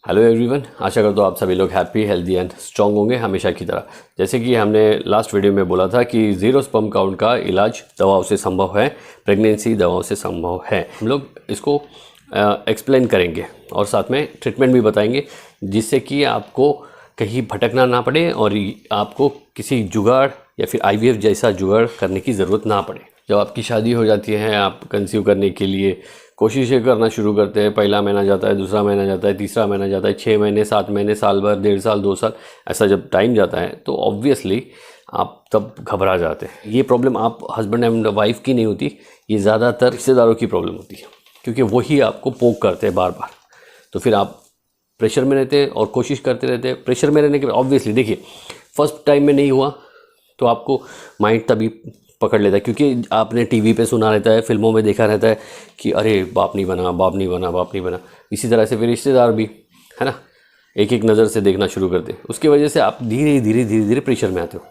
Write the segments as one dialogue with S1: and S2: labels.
S1: Hello everyone, आशा करता हूँ आप सभी लोग हैप्पी, हेल्दी एंड स्ट्रॉन्ग होंगे हमेशा की तरह। जैसे कि हमने लास्ट वीडियो में बोला था कि ज़ीरो स्पर्म काउंट का इलाज दवाओं से संभव है, प्रेगनेंसी दवाओं से संभव है। हम लोग इसको एक्सप्लेन करेंगे और साथ में ट्रीटमेंट भी बताएंगे, जिससे कि आपको कहीं भटकना ना पड़े और आपको किसी जुगाड़ या फिर IVF जैसा जुगाड़ करने की ज़रूरत ना पड़े। जब आपकी शादी हो जाती है, आप कंसीव करने के लिए कोशिशें करना शुरू करते हैं। पहला महीना जाता है, दूसरा महीना जाता है, तीसरा महीना जाता है, 6 महीने, 7 महीने, साल भर, 1.5 साल, 2 साल, ऐसा जब टाइम जाता है तो ऑब्वियसली आप तब घबरा जाते हैं। ये प्रॉब्लम आप हस्बैंड एंड वाइफ की नहीं होती, ये ज़्यादातर रिश्तेदारों की प्रॉब्लम होती है, क्योंकि वही आपको पोक करते हैं बार बार। तो फिर आप प्रेशर में रहते हैं और कोशिश करते रहते हैं। प्रेशर में रहने के बाद ऑब्वियसली देखिए, फर्स्ट टाइम में नहीं हुआ तो आपको माइंड तभी पकड़ लेता है, क्योंकि आपने टीवी पे सुना रहता है, फिल्मों में देखा रहता है कि अरे बाप नहीं बना, बाप नहीं बना, बाप नहीं बना। इसी तरह से फिर रिश्तेदार भी, है ना, एक एक नज़र से देखना शुरू करते हैं। उसकी वजह से आप धीरे धीरे प्रेशर में आते हो।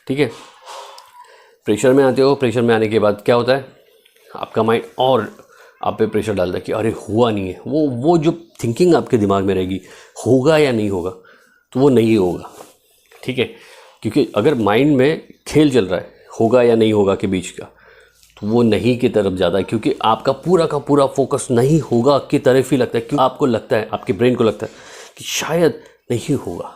S1: ठीक है, प्रेशर में आते हो। प्रेशर में आने के बाद क्या होता है, आपका माइंड और आप पे प्रेशर डालता है कि अरे हुआ नहीं है। वो जो थिंकिंग आपके दिमाग में रहेगी, होगा या नहीं होगा, तो वो नहीं होगा। ठीक है, क्योंकि अगर माइंड में खेल चल रहा है होगा या नहीं होगा के बीच का, तो वो नहीं की तरफ ज़्यादा है, क्योंकि आपका पूरा का पूरा फोकस नहीं होगा की तरफ ही लगता है। क्यों आपको लगता है, आपके ब्रेन को लगता है कि शायद नहीं होगा,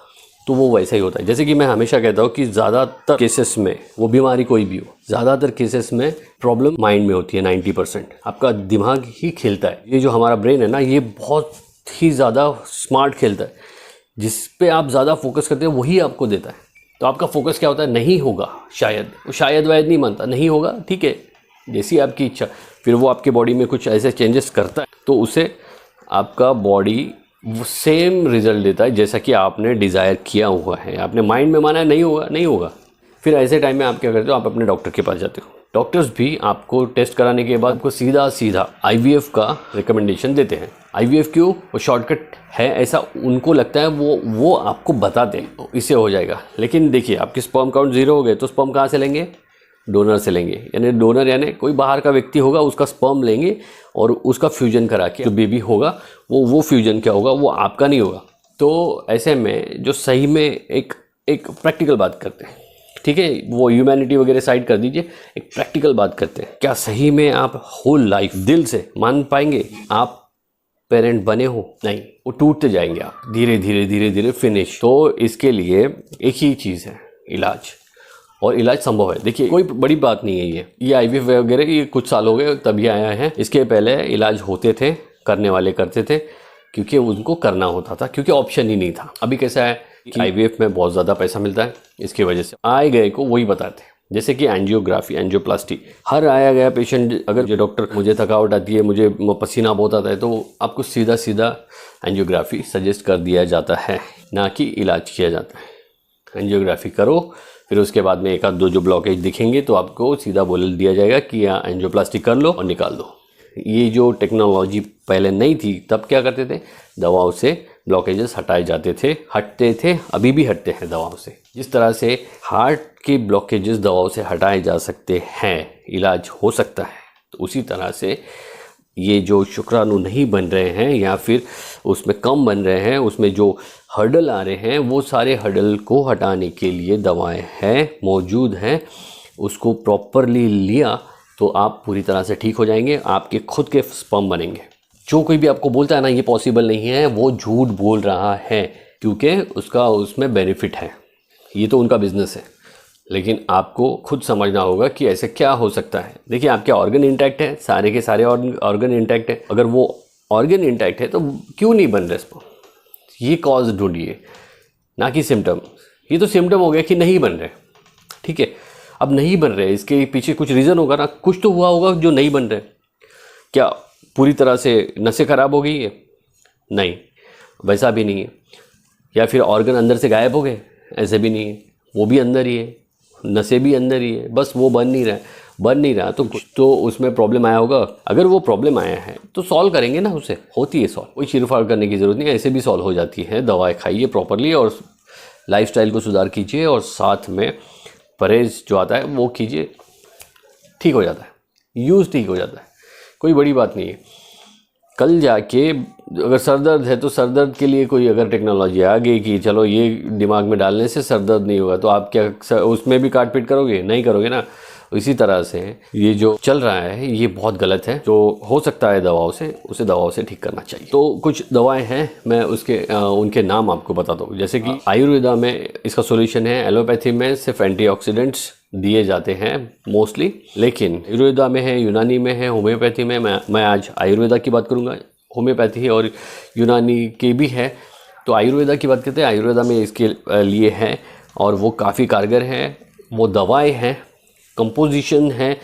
S1: तो वो वैसा ही होता है। जैसे कि मैं हमेशा कहता हूँ कि ज़्यादातर केसेस में, वो बीमारी कोई भी हो, ज़्यादातर केसेस में प्रॉब्लम माइंड में होती है। 90% आपका दिमाग ही खेलता है। ये जो हमारा ब्रेन है ना, ये बहुत ही ज़्यादा स्मार्ट खेलता है। जिस पे आप ज़्यादा फोकस करते हैं वही आपको देता है। तो आपका फोकस क्या होता है, नहीं होगा, शायद वायद नहीं मानता, नहीं होगा, ठीक है, जैसी आपकी इच्छा। फिर वो आपके बॉडी में कुछ ऐसे चेंजेस करता है, तो उसे आपका बॉडी वो सेम रिजल्ट देता है जैसा कि आपने डिज़ायर किया हुआ है। आपने माइंड में माना है नहीं होगा, नहीं होगा। फिर ऐसे टाइम में आप क्या करते हो, आप अपने डॉक्टर के पास जाते हो। डॉक्टर्स भी आपको टेस्ट कराने के बाद आपको सीधा IVF का रिकमेंडेशन देते हैं। IVF क्यों, वो शॉर्टकट है ऐसा उनको लगता है, वो आपको बताते हैं, इससे हो जाएगा। लेकिन देखिए, आपके स्पर्म काउंट 0 हो गए तो स्पर्म कहाँ से लेंगे, डोनर से लेंगे। यानी डोनर यानी कोई बाहर का व्यक्ति होगा, उसका स्पर्म लेंगे और उसका फ्यूजन करा के जो बेबी होगा वो फ्यूजन क्या होगा, वो आपका नहीं होगा। तो ऐसे में जो सही में एक प्रैक्टिकल बात करते हैं, ठीक है, वो ह्यूमैनिटी वगैरह साइड कर दीजिए, एक प्रैक्टिकल बात करते हैं। क्या सही में आप होल लाइफ दिल से मान पाएंगे आप पेरेंट बने हो? नहीं, वो टूटते जाएंगे आप धीरे धीरे फिनिश। तो इसके लिए एक ही चीज़ है, इलाज, और इलाज संभव है। देखिए, कोई बड़ी बात नहीं है ये IVF वगैरह, ये कुछ साल हो गए तभी आया है। इसके पहले इलाज होते थे, करने वाले करते थे, क्योंकि उनको करना होता था, क्योंकि ऑप्शन ही नहीं था। अभी कैसा है कि IVF में बहुत ज़्यादा पैसा मिलता है, इसकी वजह से आए गए को वही बताते हैं। जैसे कि एंजियोग्राफी, एंजियोप्लास्टी, हर आया गया पेशेंट, अगर जो डॉक्टर मुझे थकावट आती है, मुझे पसीना बहुत आता है, तो आपको सीधा एंजियोग्राफी सजेस्ट कर दिया जाता है, ना कि इलाज किया जाता है। एंजियोग्राफी करो, फिर उसके बाद में एक आध दो जो ब्लॉकेज दिखेंगे तो आपको सीधा बोल दिया जाएगा कि एंजियोप्लास्टी कर लो और निकाल दो। ये जो टेक्नोलॉजी पहले नहीं थी, तब क्या करते थे, दवाओं से ब्लॉकेजेस हटाए जाते थे, हटते थे, अभी भी हटते हैं दवाओं से। जिस तरह से हार्ट के ब्लॉकेजेस दवाओं से हटाए जा सकते हैं, इलाज हो सकता है, तो उसी तरह से ये जो शुक्राणु नहीं बन रहे हैं या फिर उसमें कम बन रहे हैं, उसमें जो हर्डल आ रहे हैं, वो सारे हर्डल को हटाने के लिए दवाएं हैं, मौजूद हैं। उसको प्रॉपरली लिया तो आप पूरी तरह से ठीक हो जाएंगे, आपके खुद के स्पर्म बनेंगे। जो कोई भी आपको बोलता है ना ये पॉसिबल नहीं है, वो झूठ बोल रहा है, क्योंकि उसका उसमें बेनिफिट है, ये तो उनका बिजनेस है। लेकिन आपको खुद समझना होगा कि ऐसे क्या हो सकता है। देखिए, आपके ऑर्गन इंटैक्ट है, सारे के सारे ऑर्गन इंटैक्ट है। अगर वो ऑर्गन इंटैक्ट है तो क्यों नहीं बन रहे स्पर्म, ये कॉज ढूंढिए, ना कि सिम्टम। ये तो सिम्टम हो गया कि नहीं बन रहे, ठीक है। अब नहीं बन रहे, इसके पीछे कुछ रीज़न होगा ना, कुछ तो हुआ होगा जो नहीं बन रहे। क्या पूरी तरह से नसें खराब हो गई है? नहीं, वैसा भी नहीं है। या फिर ऑर्गन अंदर से गायब हो गए? ऐसे भी नहीं है, वो भी अंदर ही है, नसें भी अंदर ही है, बस वो बन नहीं रहा तो कुछ तो उसमें प्रॉब्लम आया होगा। अगर वो प्रॉब्लम आया है तो सॉल्व करेंगे ना, उसे होती है सॉल्व, कोई चीरफाड़ करने की ज़रूरत नहीं है, ऐसे भी सॉल्व हो जाती है। दवाएं खाइए प्रॉपरली और लाइफस्टाइल को सुधार कीजिए, और साथ में परहेज जो आता है वो कीजिए, ठीक हो जाता है, यूज़ ठीक हो जाता है, कोई बड़ी बात नहीं है। कल जाके अगर सर दर्द है तो सर दर्द के लिए कोई अगर टेक्नोलॉजी आ गई कि चलो ये दिमाग में डालने से सर दर्द नहीं होगा, तो आप क्या उसमें भी काट पीट करोगे? नहीं करोगे ना। इसी तरह से ये जो चल रहा है ये बहुत गलत है। जो हो सकता है दवाओं से, उसे दवाओं से ठीक करना चाहिए। तो कुछ दवाएं हैं, मैं उनके नाम आपको बता दूँ। जैसे कि आयुर्वेदा में इसका सोल्यूशन है, एलोपैथी में सिर्फ एंटीऑक्सीडेंट्स दिए जाते हैं मोस्टली, लेकिन आयुर्वेदा में है, यूनानी में है, होम्योपैथी में। मैं आज आयुर्वेदा की बात करूँगा। होम्योपैथी और यूनानी के भी है, तो आयुर्वेदा की बात करते हैं। आयुर्वेदा में इसके लिए है और वो काफ़ी कारगर है। वो दवाएं हैं, कंपोजिशन है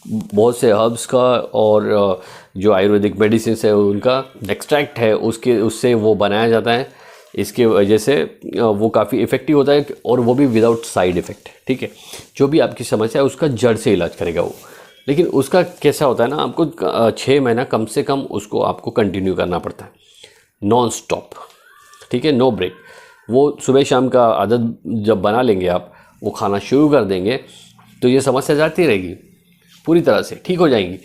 S1: बहुत से हर्ब्स का, और जो आयुर्वेदिक मेडिसिन है उनका एक्सट्रैक्ट है उससे वो बनाया जाता है। इसके वजह से वो काफ़ी इफ़ेक्टिव होता है, और वो भी विदाउट साइड इफ़ेक्ट। ठीक है, जो भी आपकी समस्या है उसका जड़ से इलाज करेगा वो। लेकिन उसका कैसा होता है ना, आपको 6 महीना कम से कम उसको आपको कंटिन्यू करना पड़ता है, नॉन स्टॉप। ठीक है, नो ब्रेक। वो सुबह शाम का आदत जब बना लेंगे आप, वो खाना शुरू कर देंगे, तो ये समस्या जाती रहेगी, पूरी तरह से ठीक हो जाएंगी।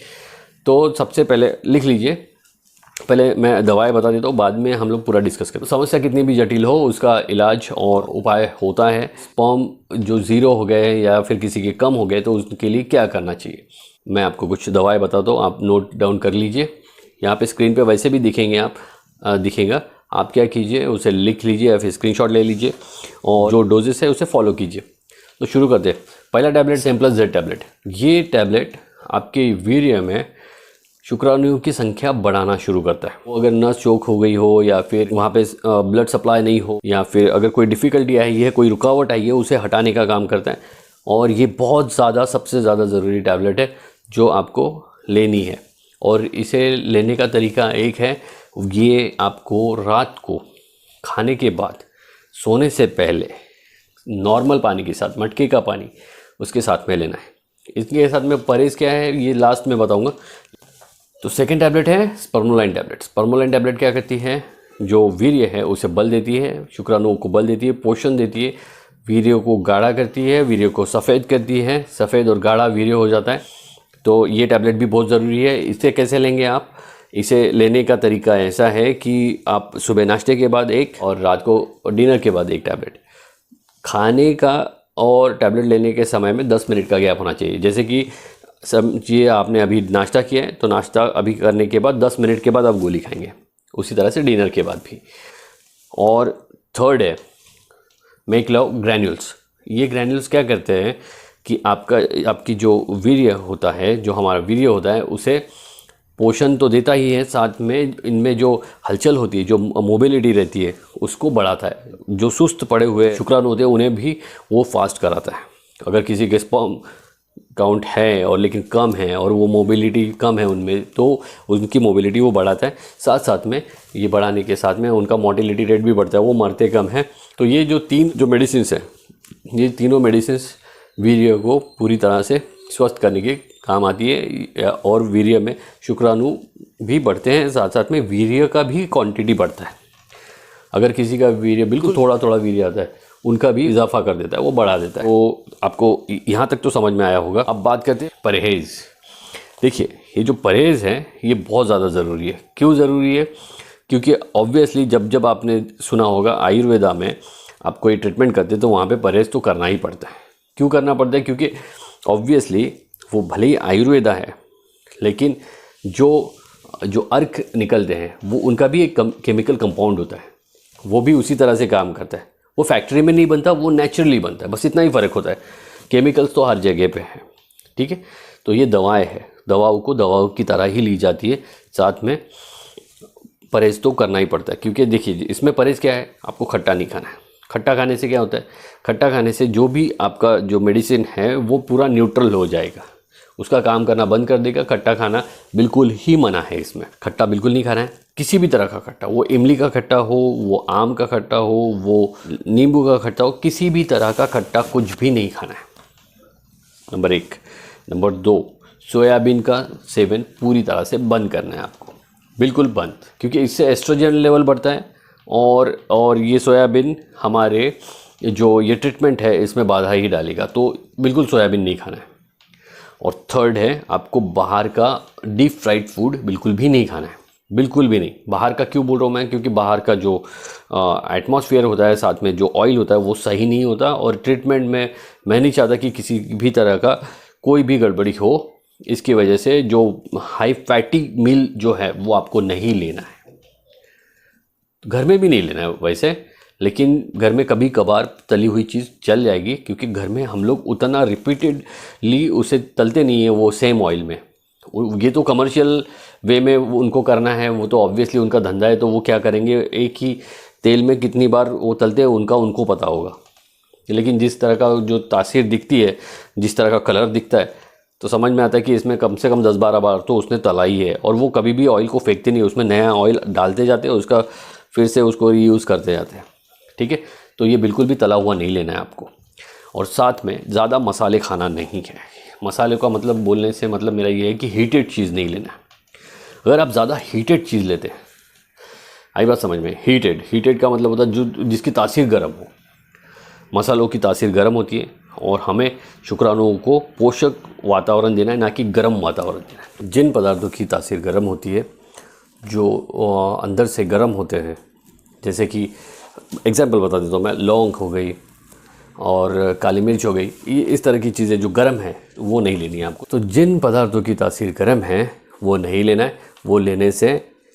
S1: तो सबसे पहले लिख लीजिए, पहले मैं दवाएं बता देता हूँ, बाद में हम लोग पूरा डिस्कस करें। समस्या कितनी भी जटिल हो, उसका इलाज और उपाय होता है। स्पर्म जो 0 हो गए या फिर किसी के कम हो गए, तो उसके लिए क्या करना चाहिए, मैं आपको कुछ दवाएं बताता हूँ, आप नोट डाउन कर लीजिए। यहाँ पे स्क्रीन पे वैसे भी दिखेंगे, दिखेगा। आप क्या कीजिए, उसे लिख लीजिए या फिर स्क्रीनशॉट ले लीजिए, और जो डोजेस है उसे फॉलो कीजिए। तो शुरू करते हैं। पहला टैबलेट सिम्प्लस-Z टैबलेट। ये टैबलेट आपके वीर्य में शुक्राणुओं की संख्या बढ़ाना शुरू करता है। वो अगर नस चोक हो गई हो, या फिर वहाँ पे ब्लड सप्लाई नहीं हो, या फिर अगर कोई डिफ़िकल्टी आई है, कोई रुकावट आई है, उसे हटाने का काम करता है। और ये बहुत ज़्यादा, सबसे ज़्यादा ज़रूरी टैबलेट है जो आपको लेनी है। और इसे लेने का तरीका एक है, ये आपको रात को खाने के बाद सोने से पहले नॉर्मल पानी के साथ, मटके का पानी उसके साथ में लेना है। इसके साथ में परहेज़ क्या है ये लास्ट में बताऊंगा। तो सेकंड टैबलेट है स्पर्मोलाइन टैबलेट। स्पर्मोलाइन टैबलेट क्या करती है, जो वीर्य है उसे बल देती है, शुक्राणुओं को बल देती है, पोषण देती है, वीर्य को गाढ़ा करती है, वीर्य को सफ़ेद करती है, सफ़ेद और गाढ़ा वीर्य हो जाता है। तो ये टैबलेट भी बहुत ज़रूरी है। इसे कैसे लेंगे आप, इसे लेने का तरीका ऐसा है कि आप सुबह नाश्ते के बाद एक, और रात को डिनर के बाद एक टैबलेट। खाने का और टैबलेट लेने के समय में 10 मिनट का गैप होना चाहिए। जैसे कि समझिए आपने अभी नाश्ता किया है, तो नाश्ता अभी करने के बाद 10 मिनट के बाद आप गोली खाएंगे। उसी तरह से डिनर के बाद भी। और थर्ड है मेक लव ग्रैन्यूल्स। ये ग्रैन्यूल्स क्या करते हैं कि आपकी जो वीर्य होता है, जो हमारा वीर्य होता है, उसे पोषण तो देता ही है, साथ में इनमें जो हलचल होती है, जो मोबिलिटी रहती है, उसको बढ़ाता है। जो सुस्त पड़े हुए शुक्राणु होते हैं उन्हें भी वो फास्ट कराता है। अगर किसी के स्पर्म काउंट है और लेकिन कम है, और वो मोबिलिटी कम है उनमें, तो उनकी मोबिलिटी वो बढ़ाता है। साथ साथ में ये बढ़ाने के साथ में उनका मोर्टेलिटी रेट भी बढ़ता है, वो मरते कम है। तो ये जो 3 जो मेडिसिन्स हैं, ये तीनों मेडिसिन्स वीर्य को पूरी तरह से स्वस्थ करने के काम आती है, और वीर्य में शुक्राणु भी बढ़ते हैं, साथ साथ में वीर्य का भी क्वांटिटी बढ़ता है। अगर किसी का वीर्य बिल्कुल थोड़ा थोड़ा वीर्य आता है, उनका भी इजाफा कर देता है, वो बढ़ा देता है। वो आपको यहाँ तक तो समझ में आया होगा। अब बात करते हैं परहेज़। देखिए, ये जो परहेज़ है ये बहुत ज़्यादा ज़रूरी है। क्यों ज़रूरी है? क्योंकि ऑब्वियसली जब आपने सुना होगा आयुर्वेदा में आप कोई ट्रीटमेंट करते तो वहाँ पे परहेज़ तो करना ही पड़ता है। क्यों करना पड़ता है? क्योंकि ऑब्वियसली वो भले ही आयुर्वेदा है, लेकिन जो अर्क निकलते हैं वो उनका भी एक केमिकल कंपाउंड होता है, वो भी उसी तरह से काम करता है। वो फैक्ट्री में नहीं बनता, वो नेचुरली बनता है, बस इतना ही फ़र्क होता है। केमिकल्स तो हर जगह पे हैं। ठीक है, तो ये दवाएं हैं, दवाओं को दवाओं की तरह ही ली जाती है, साथ में परहेज़ तो करना ही पड़ता है। क्योंकि देखिए इसमें परहेज़ क्या है, आपको खट्टा नहीं खाना है। खट्टा खाने से क्या होता है, खट्टा खाने से जो भी आपका जो मेडिसिन है वो पूरा न्यूट्रल हो जाएगा, उसका काम करना बंद कर देगा। खट्टा खाना बिल्कुल ही मना है इसमें, खट्टा बिल्कुल नहीं खाना है। किसी भी तरह का खट्टा, वो इमली का खट्टा हो, वो आम का खट्टा हो, वो नींबू का खट्टा हो, किसी भी तरह का खट्टा कुछ भी नहीं खाना है, नंबर 1। नंबर 2, सोयाबीन का सेवन पूरी तरह से बंद करना है आपको, बिल्कुल बंद। क्योंकि इससे एस्ट्रोजन लेवल बढ़ता है, और ये सोयाबीन हमारे जो ये ट्रीटमेंट है इसमें बाधा ही डालेगा, तो बिल्कुल सोयाबीन नहीं खाना है। और थर्ड है, आपको बाहर का डीप फ्राइड फूड बिल्कुल भी नहीं खाना है, बिल्कुल भी नहीं। बाहर का क्यों बोल रहा हूँ मैं, क्योंकि बाहर का जो एटमॉस्फेयर होता है, साथ में जो ऑयल होता है वो सही नहीं होता, और ट्रीटमेंट में मैं नहीं चाहता कि किसी भी तरह का कोई भी गड़बड़ी हो। इसकी वजह से जो हाई फैटी मील जो है वो आपको नहीं लेना है, घर में भी नहीं लेना है वैसे, लेकिन घर में कभी कभार तली हुई चीज़ चल जाएगी, क्योंकि घर में हम लोग उतना रिपीटेडली उसे तलते नहीं है वो सेम ऑयल में। ये तो कमर्शियल वे में उनको करना है, वो तो ऑब्वियसली उनका धंधा है, तो वो क्या करेंगे, एक ही तेल में कितनी बार वो तलते हैं उनको पता होगा। लेकिन जिस तरह का जो तासीर दिखती है, जिस तरह का कलर दिखता है, तो समझ में आता है कि इसमें कम से कम 10-12 बार तो उसने तला ही है। और वो कभी भी ऑयल को फेंकते नहीं, उसमें नया ऑयल डालते जाते हैं, उसका फिर से उसको रीयूज़ करते जाते हैं। ठीक है, तो ये बिल्कुल भी तला हुआ नहीं लेना है आपको। और साथ में ज़्यादा मसाले खाना नहीं है। मसाले का मतलब बोलने से मतलब मेरा ये है कि हीटेड चीज़ नहीं लेना है। अगर आप ज़्यादा हीटेड चीज़ लेते हैं, आई बात समझ में, हीटेड का मतलब होता है जो जिसकी तासीर गर्म हो। मसालों की तासीर गर्म होती है, और हमें शुक्राणुओं को पोषक वातावरण देना है, ना कि गर्म वातावरण देना है। जिन पदार्थों की तासीर गर्म होती है, जो अंदर से गर्म होते हैं, जैसे कि एग्जांपल बता देता हूँ मैं, लौंग हो गई और काली मिर्च हो गई, ये इस तरह की चीज़ें जो गर्म है वो नहीं लेनी है आपको। तो जिन पदार्थों की तासीर गर्म है वो नहीं लेना है। वो लेने से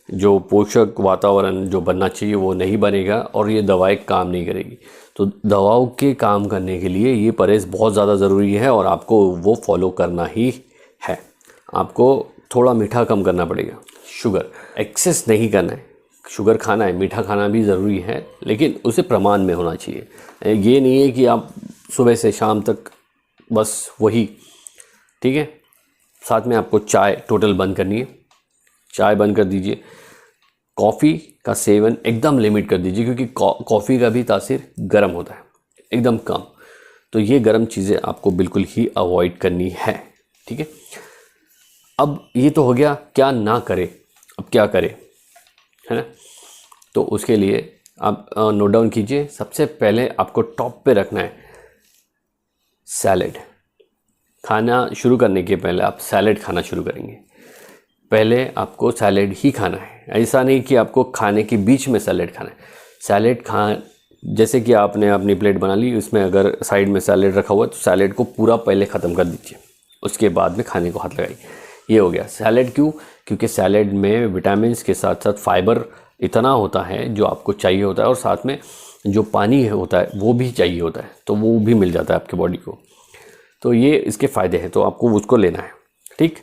S1: जो पोषक वातावरण जो बनना चाहिए वो नहीं बनेगा, और ये दवाएं काम नहीं करेगी। तो दवाओं के काम करने के लिए ये परहेज़ बहुत ज़्यादा ज़रूरी है, और आपको वो फॉलो करना ही है। आपको थोड़ा मीठा कम करना पड़ेगा, शुगर एक्सेस नहीं करना है। शुगर खाना है, मीठा खाना भी ज़रूरी है, लेकिन उसे प्रमाण में होना चाहिए। ये नहीं है कि आप सुबह से शाम तक बस वही। ठीक है, साथ में आपको चाय टोटल बंद करनी है, चाय बंद कर दीजिए। कॉफ़ी का सेवन एकदम लिमिट कर दीजिए, क्योंकि कॉफ़ी का भी तासीर गर्म होता है, एकदम कम। तो ये गर्म चीज़ें आपको बिल्कुल ही अवॉइड करनी है। ठीक है, अब ये तो हो गया क्या ना करे, अब क्या करें, है ना। तो उसके लिए आप नोट डाउन कीजिए। सबसे पहले आपको टॉप पे रखना है सैलेड। खाना शुरू करने के पहले आप सैलेड खाना शुरू करेंगे, पहले आपको सैलेड ही खाना है। ऐसा नहीं कि आपको खाने के बीच में सैलेड खाना है। सैलेड जैसे कि आपने अपनी प्लेट बना ली, उसमें अगर साइड में सैलेड रखा हुआ है, तो सैलेड को पूरा पहले ख़त्म कर दीजिए, उसके बाद में खाने को हाथ लगाइए। ये हो गया सैलेड। क्यों? क्योंकि सैलेड में विटामिन्स के साथ साथ फाइबर इतना होता है जो आपको चाहिए होता है, और साथ में जो पानी होता है वो भी चाहिए होता है, तो वो भी मिल जाता है आपके बॉडी को। तो ये इसके फ़ायदे हैं, तो आपको उसको लेना है। ठीक,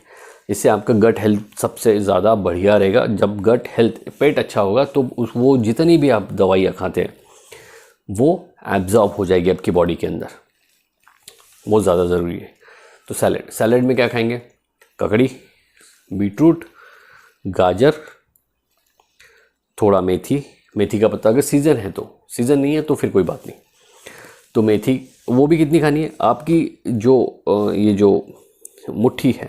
S1: इससे आपका गट हेल्थ सबसे ज़्यादा बढ़िया रहेगा। जब गट हेल्थ, पेट अच्छा होगा, तो वो जितनी भी आप दवाइयाँ खाते हैं वो एब्जॉर्ब हो जाएगी आपकी बॉडी के अंदर, बहुत ज़्यादा ज़रूरी है। तो सैलेड में क्या खाएंगे? ककड़ी, बीटरूट, गाजर, थोड़ा मेथी का पत्ता, अगर सीज़न है तो, सीज़न नहीं है तो फिर कोई बात नहीं। तो मेथी वो भी कितनी खानी है आपकी, जो ये जो मुट्ठी है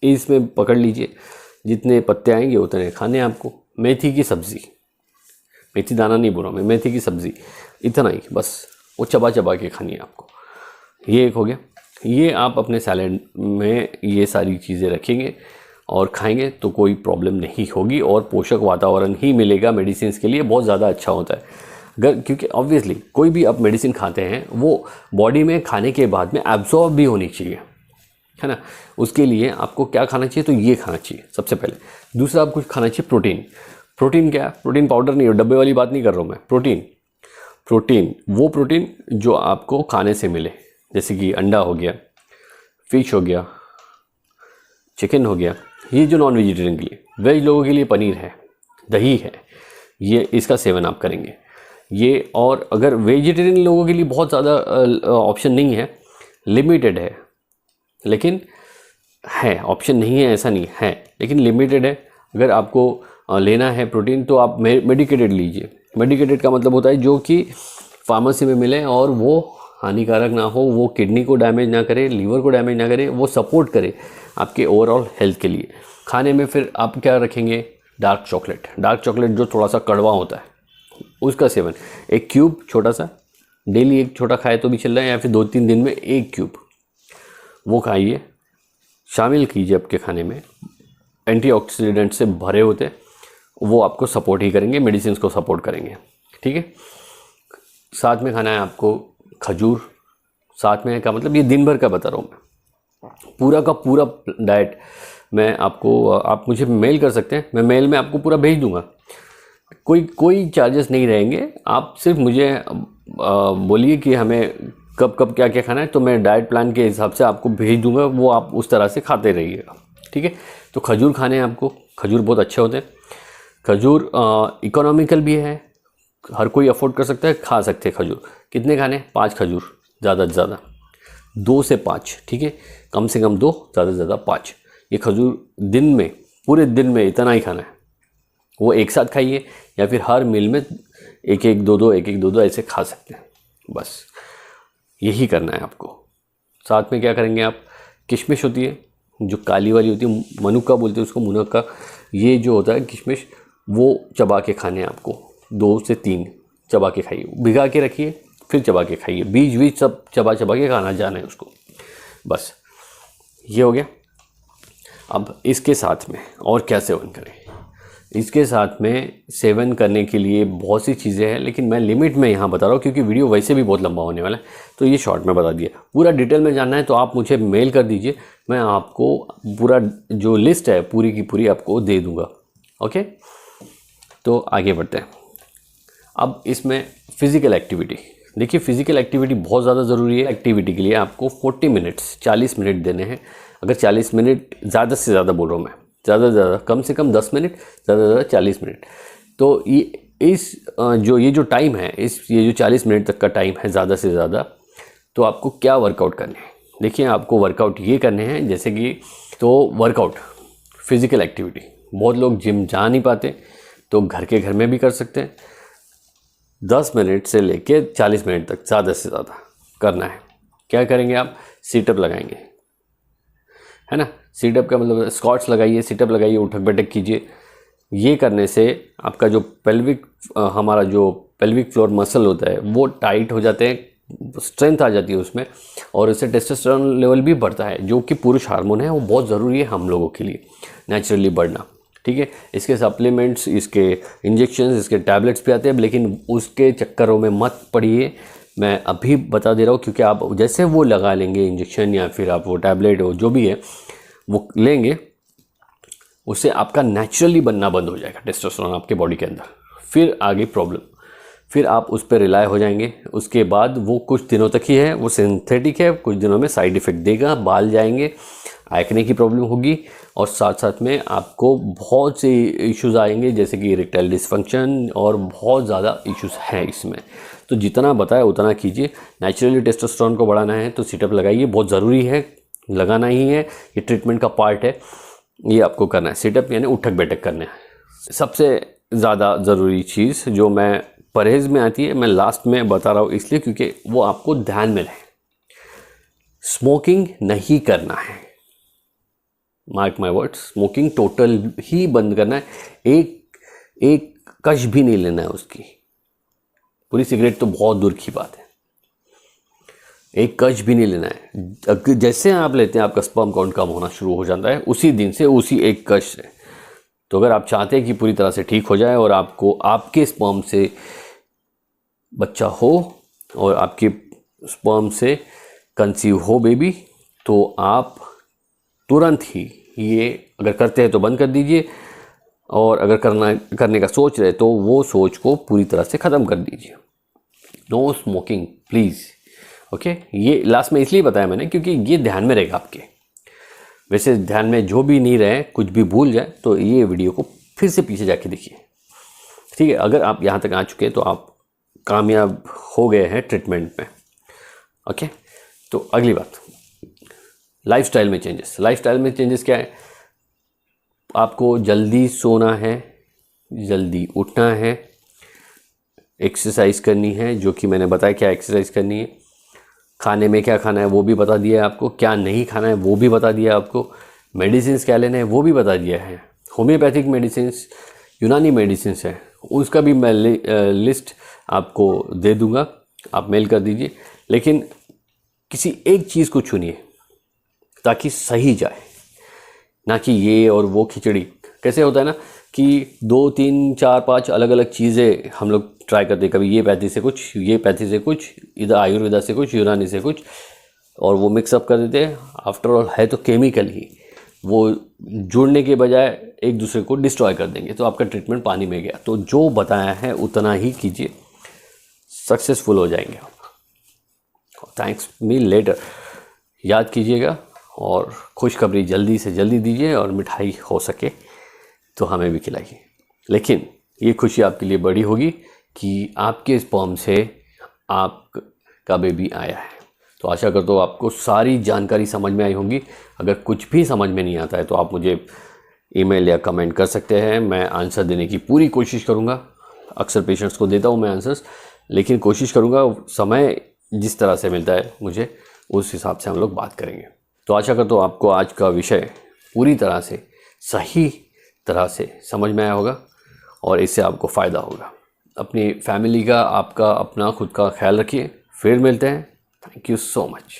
S1: इसमें पकड़ लीजिए, जितने पत्ते आएंगे उतने खाने हैं आपको। मेथी की सब्ज़ी, मेथी दाना नहीं बोल रहा मैं, मेथी की सब्ज़ी, इतना ही बस, वो चबा चबा के खानी है आपको। ये एक हो गया। ये आप अपने सैलेड में ये सारी चीज़ें रखेंगे और खाएंगे तो कोई प्रॉब्लम नहीं होगी, और पोषक वातावरण ही मिलेगा। मेडिसिन के लिए बहुत ज़्यादा अच्छा होता है। क्योंकि ऑब्वियसली कोई भी आप मेडिसिन खाते हैं वो बॉडी में खाने के बाद में एब्जॉर्ब भी होनी चाहिए, है ना। उसके लिए आपको क्या खाना चाहिए? तो ये खाना चाहिए सबसे पहले। दूसरा आपको खाना चाहिए प्रोटीन। प्रोटीन क्या? प्रोटीन पाउडर नहीं, डब्बे वाली बात नहीं कर रहा हूँ मैं। प्रोटीन वो प्रोटीन जो आपको खाने से मिले, जैसे कि अंडा हो गया, फिश हो गया, चिकन हो गया। ये जो नॉन वेजिटेरियन के लिए, वेज लोगों के लिए पनीर है, दही है, ये इसका सेवन आप करेंगे ये। और अगर वेजिटेरियन लोगों के लिए बहुत ज़्यादा ऑप्शन नहीं है, लिमिटेड है, लेकिन है, ऑप्शन नहीं है ऐसा नहीं है, लेकिन लिमिटेड है। अगर आपको लेना है प्रोटीन तो आप मेडिकेटेड लीजिए। मेडिकेटेड का मतलब होता है जो कि फार्मेसी में मिले और वो हानिकारक ना हो, वो किडनी को डैमेज ना करे, लीवर को डैमेज ना करे, वो सपोर्ट करे आपके ओवरऑल हेल्थ के लिए। खाने में फिर आप क्या रखेंगे? डार्क चॉकलेट जो थोड़ा सा कड़वा होता है, उसका सेवन। एक क्यूब छोटा सा, डेली एक छोटा खाए तो भी चल रहा है, या फिर 2-3 दिन में एक क्यूब वो खाइए, शामिल कीजिए आपके खाने में। एंटीऑक्सीडेंट से भरे होते, वो आपको सपोर्ट ही करेंगे, मेडिसिन को सपोर्ट करेंगे। ठीक है, साथ में खाना है आपको खजूर, साथ में का मतलब ये दिन भर का बता रहा हूँ मैं, पूरा का पूरा डाइट मैं आपको, आप मुझे मेल कर सकते हैं, मैं मेल में आपको पूरा भेज दूंगा, कोई चार्जेस नहीं रहेंगे। आप सिर्फ मुझे बोलिए कि हमें कब कब क्या क्या खाना है, तो मैं डाइट प्लान के हिसाब से आपको भेज दूंगा, वो आप उस तरह से खाते रहिएगा। ठीक है, तो खजूर खाने हैं आपको, खजूर बहुत अच्छे होते हैं। खजूर इकोनॉमिकल भी है, हर कोई अफोर्ड कर सकता है, खा सकते हैं खजूर। कितने खाने? 5 खजूर, ज़्यादा से ज़्यादा 2 से 5। ठीक है, कम से कम 2, ज़्यादा से ज़्यादा 5। ये खजूर दिन में, पूरे दिन में इतना ही खाना है। वो एक साथ खाइए या फिर हर मील में एक एक दो दो ऐसे खा सकते हैं, बस यही करना है आपको। साथ में क्या करेंगे आप, किशमिश होती है जो काली वाली होती है, मनुक्का बोलते हैं उसको, मुनक्का, ये जो होता है किशमिश, वो चबा के खाने हैं आपको, 2 से 3 चबा के खाइए, भिगा के रखिए फिर चबा के खाइए, बीज बीज सब चबा के खाना जाना है उसको, बस ये हो गया। अब इसके साथ में और क्या सेवन करें? इसके साथ में सेवन करने के लिए बहुत सी चीज़ें हैं, लेकिन मैं लिमिट में यहाँ बता रहा हूँ क्योंकि वीडियो वैसे भी बहुत लंबा होने वाला है, तो ये शॉर्ट में बता दिया। पूरा डिटेल में जानना है तो आप मुझे मेल कर दीजिए, मैं आपको पूरा जो लिस्ट है पूरी की पूरी आपको दे दूँगा। ओके, तो आगे बढ़ते हैं। अब इसमें फ़िज़िकल एक्टिविटी, देखिए फ़िज़िकल एक्टिविटी बहुत ज़्यादा ज़रूरी है। एक्टिविटी के लिए आपको 40 मिनट्स 40 मिनट देने हैं। अगर 40 मिनट, ज़्यादा से ज़्यादा बोल रहा हूँ मैं, ज़्यादा से ज़्यादा, कम से कम 10 मिनट, ज़्यादा से ज़्यादा 40 मिनट। तो ये जो टाइम है, ये जो 40 मिनट तक का टाइम है ज़्यादा से ज़्यादा, तो आपको क्या वर्कआउट करने हैं? देखिए, आपको वर्कआउट ये करने हैं जैसे कि, तो वर्कआउट फिज़िकल एक्टिविटी, बहुत लोग जिम जा नहीं पाते तो घर में भी कर सकते हैं। 10 मिनट से लेके 40 मिनट तक ज़्यादा से ज़्यादा करना है। क्या करेंगे आप? सीटअप लगाएंगे, है ना। सीटअप का मतलब स्क्वाट्स लगाइए, सीटअप लगाइए, उठक बैठक कीजिए। ये करने से आपका जो हमारा जो पेल्विक फ्लोर मसल होता है वो टाइट हो जाते हैं, स्ट्रेंथ आ जाती है उसमें, और इससे टेस्टोस्टेरोन लेवल भी बढ़ता है, जो कि पुरुष हार्मोन है, वो बहुत ज़रूरी है हम लोगों के लिए नेचुरली बढ़ना। ठीक है, इसके सप्लीमेंट्स, इसके इंजेक्शंस, इसके टैबलेट्स भी आते हैं, लेकिन उसके चक्करों में मत पड़िए। मैं अभी बता दे रहा हूँ क्योंकि आप जैसे वो लगा लेंगे इंजेक्शन या फिर आप वो टैबलेट हो जो भी है वो लेंगे, उससे आपका नेचुरली बनना बंद हो जाएगा टेस्टोस्टेरोन आपके बॉडी के अंदर। फिर आगे प्रॉब्लम, फिर आप उस पर रिलाय हो जाएंगे। उसके बाद वो कुछ दिनों तक ही है, वो सिंथेटिक है, कुछ दिनों में साइड इफ़ेक्ट देगा, बाल जाएंगे, एक्ने की प्रॉब्लम होगी, और साथ साथ में आपको बहुत से इश्यूज़ आएंगे जैसे कि इरेक्टाइल डिसफंक्शन, और बहुत ज़्यादा इश्यूज़ हैं इसमें। तो जितना बताया उतना कीजिए। नेचुरली टेस्टोस्टेरोन को बढ़ाना है तो सिटअप लगाइए, बहुत ज़रूरी है, लगाना ही है, ये ट्रीटमेंट का पार्ट है, ये आपको करना है। सिटअप यानी उठक बैठक करना है। सबसे ज़्यादा ज़रूरी चीज़ जो मैं परहेज़ में आती है, मैं लास्ट में बता रहा हूँ इसलिए क्योंकि वो आपको ध्यान में रहे। स्मोकिंग नहीं करना है, mark my words, smoking total ही बंद करना है। एक कश भी नहीं लेना है उसकी, पूरी सिगरेट तो बहुत दूर की बात है, एक कश भी नहीं लेना है। जैसे आप लेते हैं आपका स्पर्म काउंट कम होना शुरू हो जाता है उसी दिन से, उसी एक कश से। तो अगर आप चाहते हैं कि पूरी तरह से ठीक हो जाए और आपको आपके स्पर्म से बच्चा हो और आपके स्पर्म से कंसीव हो बेबी, तो आप तुरंत ही ये अगर करते हैं तो बंद कर दीजिए, और अगर करने का सोच रहे तो वो सोच को पूरी तरह से ख़त्म कर दीजिए। No smoking please. ओके, ये लास्ट में इसलिए बताया मैंने क्योंकि ये ध्यान में रहेगा आपके। वैसे ध्यान में जो भी नहीं रहे, कुछ भी भूल जाए, तो ये वीडियो को फिर से पीछे जाके देखिए। ठीक है, अगर आप यहाँ तक आ चुके हैं तो आप कामयाब हो गए हैं ट्रीटमेंट में। ओके, तो अगली बात, लाइफस्टाइल में चेंजेस। लाइफस्टाइल में चेंजेस क्या है? आपको जल्दी सोना है, जल्दी उठना है, एक्सरसाइज करनी है, जो कि मैंने बताया क्या एक्सरसाइज करनी है। खाने में क्या खाना है वो भी बता दिया है आपको, क्या नहीं खाना है वो भी बता दिया है आपको, मेडिसिन क्या लेना है वो भी बता दिया है। होम्योपैथिक मेडिसिन, यूनानी मेडिसिन है, उसका भी मैं लिस्ट आपको दे दूंगा, आप मेल कर दीजिए। लेकिन किसी एक चीज़ को चुनिए ताकि सही जाए, ना कि ये और वो खिचड़ी। कैसे होता है ना कि 2 3 4 5 अलग अलग चीज़ें हम लोग ट्राई करते हैं, कभी ये पैथी से कुछ, ये पैथी से कुछ, इधर आयुर्वेदा से कुछ, यूनानी से कुछ, और वो मिक्सअप कर देते हैं। आफ्टर ऑल है तो केमिकल ही, वो जुड़ने के बजाय एक दूसरे को डिस्ट्रॉय कर देंगे, तो आपका ट्रीटमेंट पानी में गया। तो जो बताया है उतना ही कीजिए, सक्सेसफुल हो जाएंगे आप। थैंक्स मी लेटर याद कीजिएगा, और खुशखबरी जल्दी से जल्दी दीजिए, और मिठाई हो सके तो हमें भी खिलाइए। लेकिन ये खुशी आपके लिए बड़ी होगी कि आपके स्पर्म से आपका बेबी आया है। तो आशा करता हूँ आपको सारी जानकारी समझ में आई होगी। अगर कुछ भी समझ में नहीं आता है तो आप मुझे ईमेल या कमेंट कर सकते हैं, मैं आंसर देने की पूरी कोशिश करूँगा। अक्सर पेशेंट्स को देता हूँ मैं आंसर्स, लेकिन कोशिश करूँगा समय जिस तरह से मिलता है मुझे, उस हिसाब से हम लोग बात करेंगे। तो आशा करता हूँ आपको आज का विषय पूरी तरह से सही तरह से समझ में आया होगा, और इससे आपको फ़ायदा होगा। अपनी फैमिली का, आपका, अपना खुद का ख्याल रखिए। फिर मिलते हैं। Thank you so much.